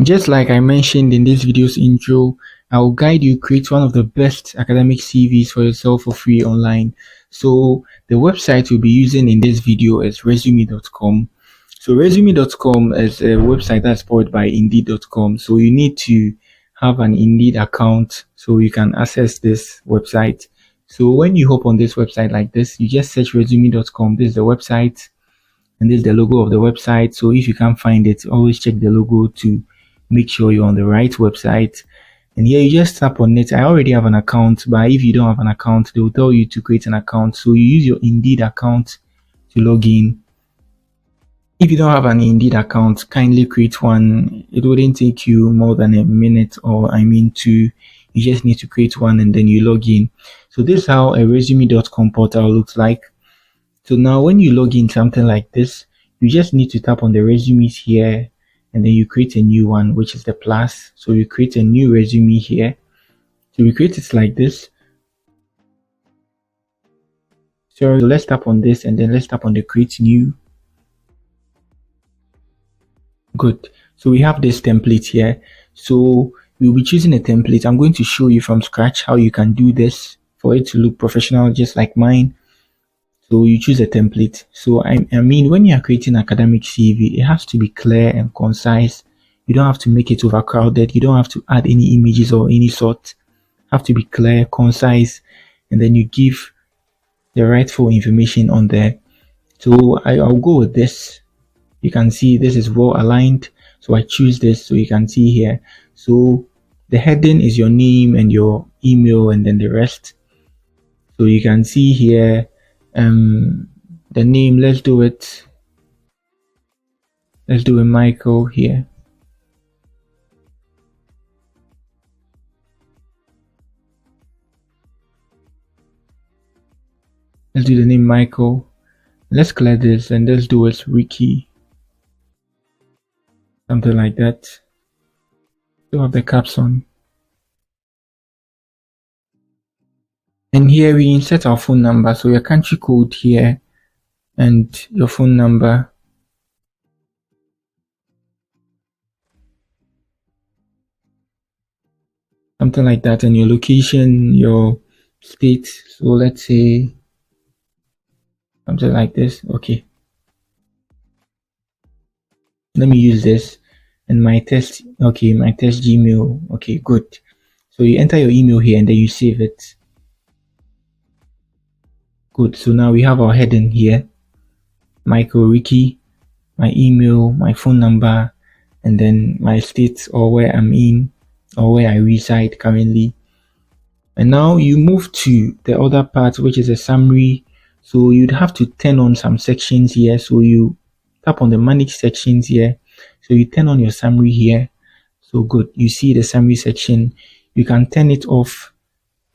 Just like I mentioned in this video's intro, I will guide you create one of the best academic CVs for yourself for free online. So the website we'll be using in this video is resume.com. So resume.com is a website that's powered by indeed.com. So you need to have an Indeed account so you can access this website. So when you hop on this website like this, you just search resume.com. This is the website and this is the logo of the website. So if you can't find it, always check the logo to make sure you're on the right website. And here you just tap on it. I already have an account, but if you don't have an account, they will tell you to create an account. So you use your Indeed account to log in. If you don't have an Indeed account, kindly create one. It wouldn't take you more than a minute or two. You just need to create one and then you log in. So this is how a resume.com portal looks like. So now when you log in something like this, you just need to tap on the resumes here and then you create a new one, which is the plus. So you create a new resume here. So we create it like this. So let's tap on this and then let's tap on the create new. Good. So we have this template here. So we'll be choosing a template. I'm going to show you from scratch how you can do this for it to look professional, just like mine. So you choose a template. So I mean, when you are creating academic CV, it has to be clear and concise. You don't have to make it overcrowded. You don't have to add any images or any sort. Have to be clear, concise, and then you give the rightful information on there. So I'll go with this. You can see this is well aligned. So I choose this so you can see here. So the heading is your name and your email and then the rest. So you can see here the name. Let's do it Michael here. Let's do the name Michael. Let's clear this and let's do it Ricky, something like that. So have the caps on. And here we insert our phone number, so your country code here and your phone number. Something like that, and your location, your state. So let's say something like this. Okay. Let me use this and my test. Okay, my test Gmail. Okay, good. So you enter your email here and then you save it. Good. So now we have our heading here. Michael Ricky, my email, my phone number, and then my state or where I'm in or where I reside currently. And now you move to the other part, which is a summary. So you'd have to turn on some sections here. So you tap on the manage sections here. So you turn on your summary here. So good. You see the summary section. You can turn it off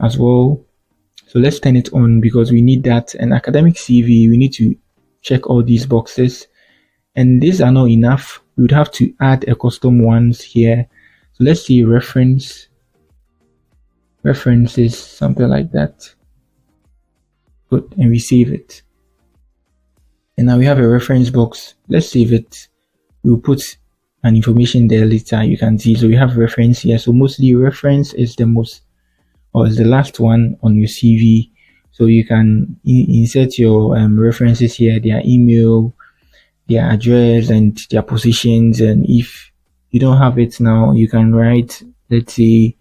as well. So let's turn it on because we need that. An academic CV, we need to check all these boxes. And these are not enough. We would have to add a custom ones here. So let's see references, something like that. Good. And we save it. And now we have a reference box. Let's save it. We'll put an information there later. You can see. So we have reference here. So mostly reference is the last one on your CV. So you can insert your references here, their email, their address, and their positions. And if you don't have it now, you can write, let's say,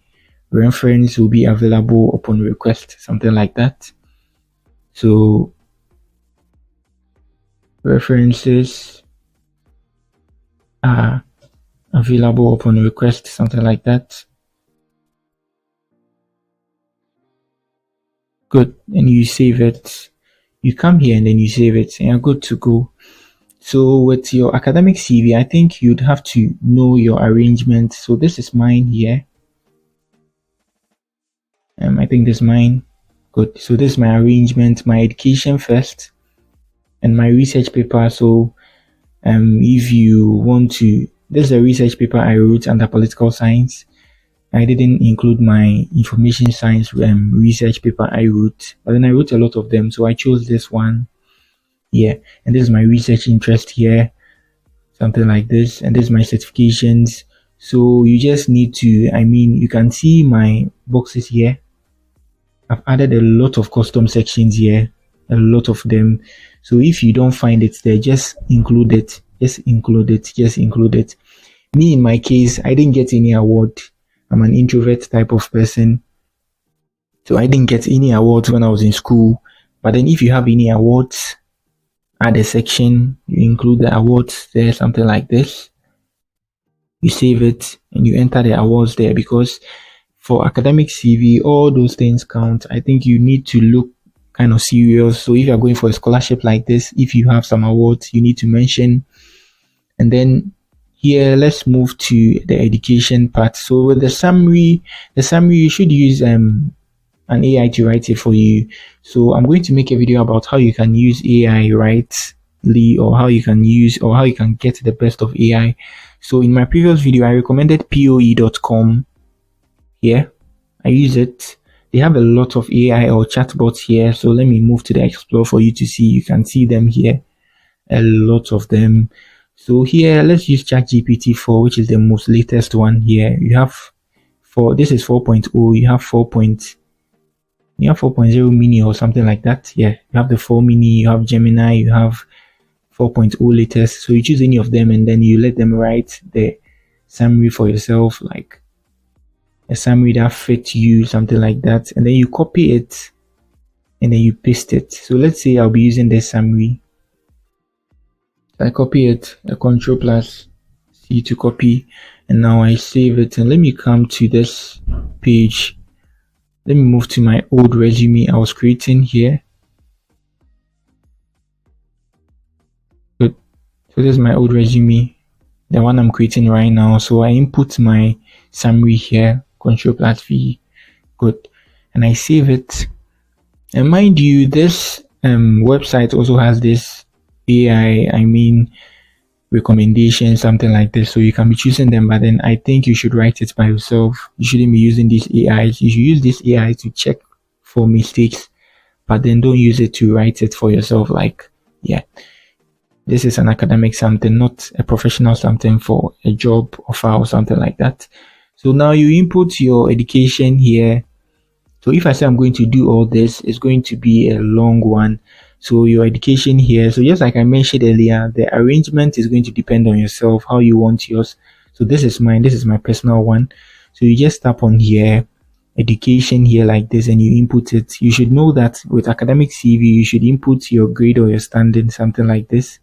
reference will be available upon request, something like that. So references are available upon request, something like that. Good. And you save it. You come here and then you save it and you're good to go. So with your academic CV, I think you'd have to know your arrangement. So this is mine here. I think this is mine. Good. So this is my arrangement, my education first and my research paper. So if you want to, this is a research paper I wrote under political science. I didn't include my information science research paper I wrote, but then I wrote a lot of them. So I chose this one here. And this is my research interest here, something like this. And this is my certifications. So you just need to, you can see my boxes here. I've added a lot of custom sections here, a lot of them. So if you don't find it there, just include it, just include it, just include it. Me, in my case, I didn't get any award. I'm an introvert type of person. So I didn't get any awards when I was in school. But then if you have any awards, add a section, you include the awards there, something like this. You save it and you enter the awards there, because for academic CV, all those things count. I think you need to look kind of serious. So if you're going for a scholarship like this, if you have some awards, you need to mention. And then here, let's move to the education part. So with the summary you should use an AI to write it for you. So I'm going to make a video about how you can use AI rightly, or how you can get the best of AI. So in my previous video, I recommended poe.com. Here, I use it. They have a lot of AI or chatbots here. So let me move to the Explore for you to see. You can see them here, a lot of them. So here, let's use ChatGPT 4, which is the most latest one here. You have this is 4.0. You have 4.0 mini or something like that. Yeah, you have the 4 mini, you have Gemini, you have 4.0 latest. So you choose any of them and then you let them write the summary for yourself, like a summary that fits you, something like that. And then you copy it and then you paste it. So let's say I'll be using this summary. I copy it, a Control plus C to copy, and now I save it. And let me come to this page. Let me move to my old resume I was creating here. Good. So this is my old resume, the one I'm creating right now. So I input my summary here, Control plus V. Good. And I save it. And mind you, this website also has this AI, recommendation, something like this. So you can be choosing them, but then I think you should write it by yourself. You shouldn't be using these AIs. You should use this AI to check for mistakes, but then don't use it to write it for yourself. Like, yeah, this is an academic something, not a professional something for a job offer or something like that. So now you input your education here. So if I say I'm going to do all this, it's going to be a long one. So your education here. So just like I mentioned earlier, the arrangement is going to depend on yourself, how you want yours. So this is mine. This is my personal one. So you just tap on here, education here like this, and you input it. You should know that with academic CV, you should input your grade or your standing, something like this.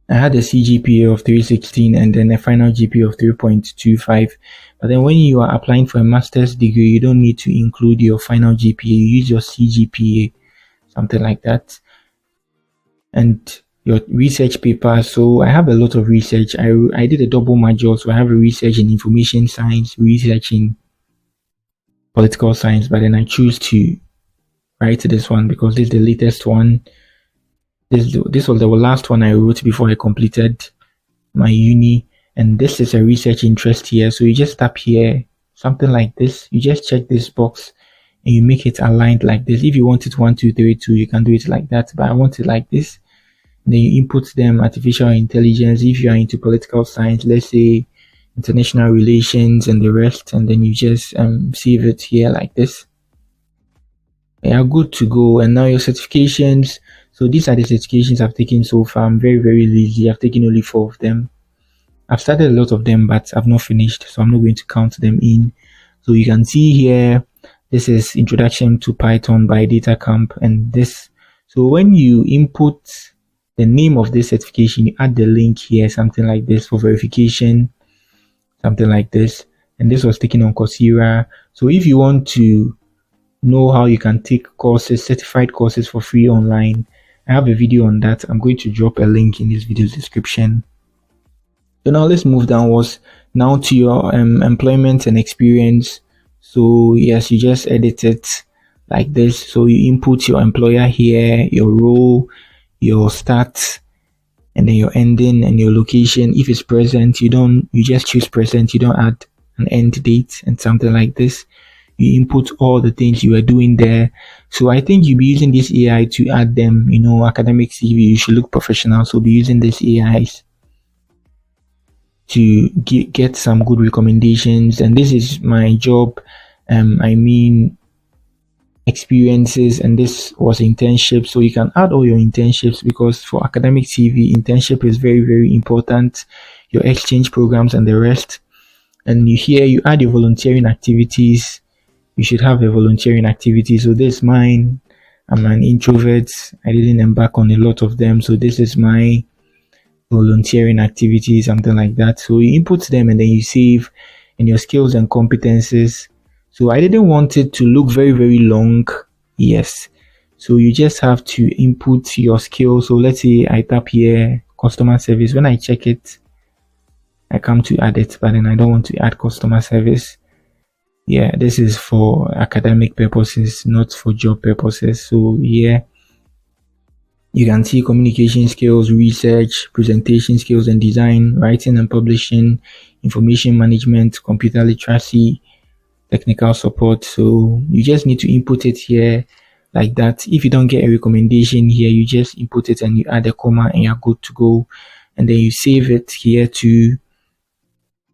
I had a CGPA of 316 and then a final GPA of 3.25. But then when you are applying for a master's degree, you don't need to include your final GPA. You use your CGPA, something like that. And your research paper. So I have a lot of research. I did a double major, so I have a research in information science, research in political science. But then I choose to write this one because this is the latest one. This was the last one I wrote before I completed my uni, and this is a research interest here. So you just tap here, something like this. You just check this box and you make it aligned like this. If you want it 1, 2, 3, 2, you can do it like that, but I want it like this. And then you input them, artificial intelligence. If you are into political science, let's say international relations and the rest, and then you just save it here like this. You are good to go. And now your certifications. So these are the certifications I've taken so far. I'm very, very lazy. I've taken only 4 of them. I've started a lot of them, but I've not finished, so I'm not going to count them in. So you can see here, this is Introduction to Python by DataCamp, and this. So when you input the name of this certification, you add the link here, something like this for verification, something like this. And this was taken on Coursera. So if you want to know how you can take courses, certified courses for free online, I have a video on that. I'm going to drop a link in this video's description. So now let's move downwards now to your employment and experience. So yes, you just edit it like this. So you input your employer here, your role, your start, and then your ending and your location. If it's present, you just choose present. You don't add an end date and something like this. You input all the things you are doing there. So I think you'll be using this AI to add them, academic CV. You should look professional. So be using this AIs. to get some good recommendations. And this is my job, I mean experiences, and this was internship. So you can add all your internships, because for academic CV, internship is very, very important, your exchange programs and the rest. And you add your volunteering activities. You should have a volunteering activity. So this is mine. I'm an introvert. I didn't embark on a lot of them. So this is my volunteering activity, something like that. So you input them and then you save, and your skills and competences. So I didn't want it to look very, very long. Yes. So you just have to input your skills. So let's say I tap here customer service. When I check it, I come to add it, but then I don't want to add customer service. Yeah, this is for academic purposes, not for job purposes. So yeah, you can see communication skills, research, presentation skills and design, writing and publishing, information management, computer literacy, technical support. So you just need to input it here like that. If you don't get a recommendation here, you just input it and you add a comma and you're good to go. And then you save it here to,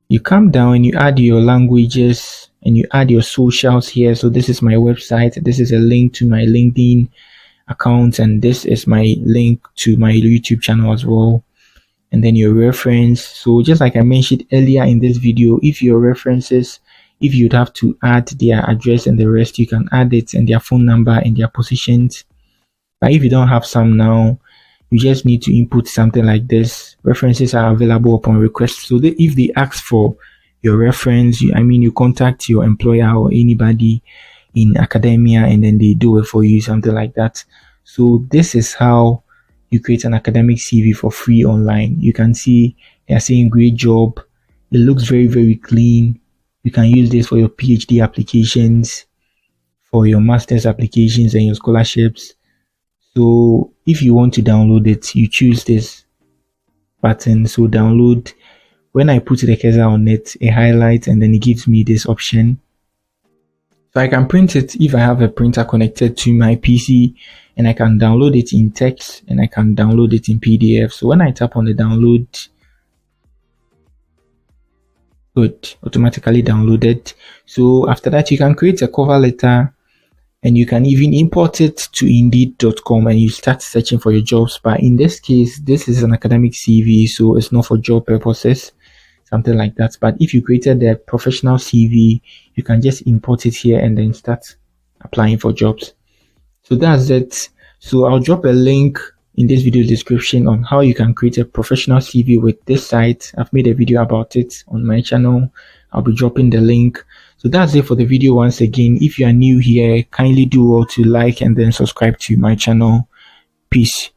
you come down and you add your languages and you add your socials here. So this is my website. This is a link to my LinkedIn account, and this is my link to my YouTube channel as well. And then your reference. So just like I mentioned earlier in this video, if your references, if you'd have to add their address and the rest, you can add it, and their phone number and their positions. But if you don't have some now, you just need to input something like this. References are available upon request. So if they ask for your reference, you contact your employer or anybody in academia, and then they do it for you, something like that. So this is how you create an academic CV for free online. You can see they're saying great job. It looks very, very clean. You can use this for your PhD applications, for your master's applications and your scholarships. So if you want to download it, you choose this button. So download. When I put the cursor on it, it highlights and then it gives me this option. So I can print it if I have a printer connected to my PC, and I can download it in text and I can download it in PDF. So when I tap on the download, good, automatically downloaded. So after that, you can create a cover letter, and you can even import it to indeed.com and you start searching for your jobs. But in this case, this is an academic CV, so it's not for job purposes, something like that. But if you created a professional CV, you can just import it here and then start applying for jobs. So that's it. So I'll drop a link in this video description on how you can create a professional CV with this site. I've made a video about it on my channel. I'll be dropping the link. So that's it for the video. Once again, if you are new here, kindly do all to like and then subscribe to my channel. Peace.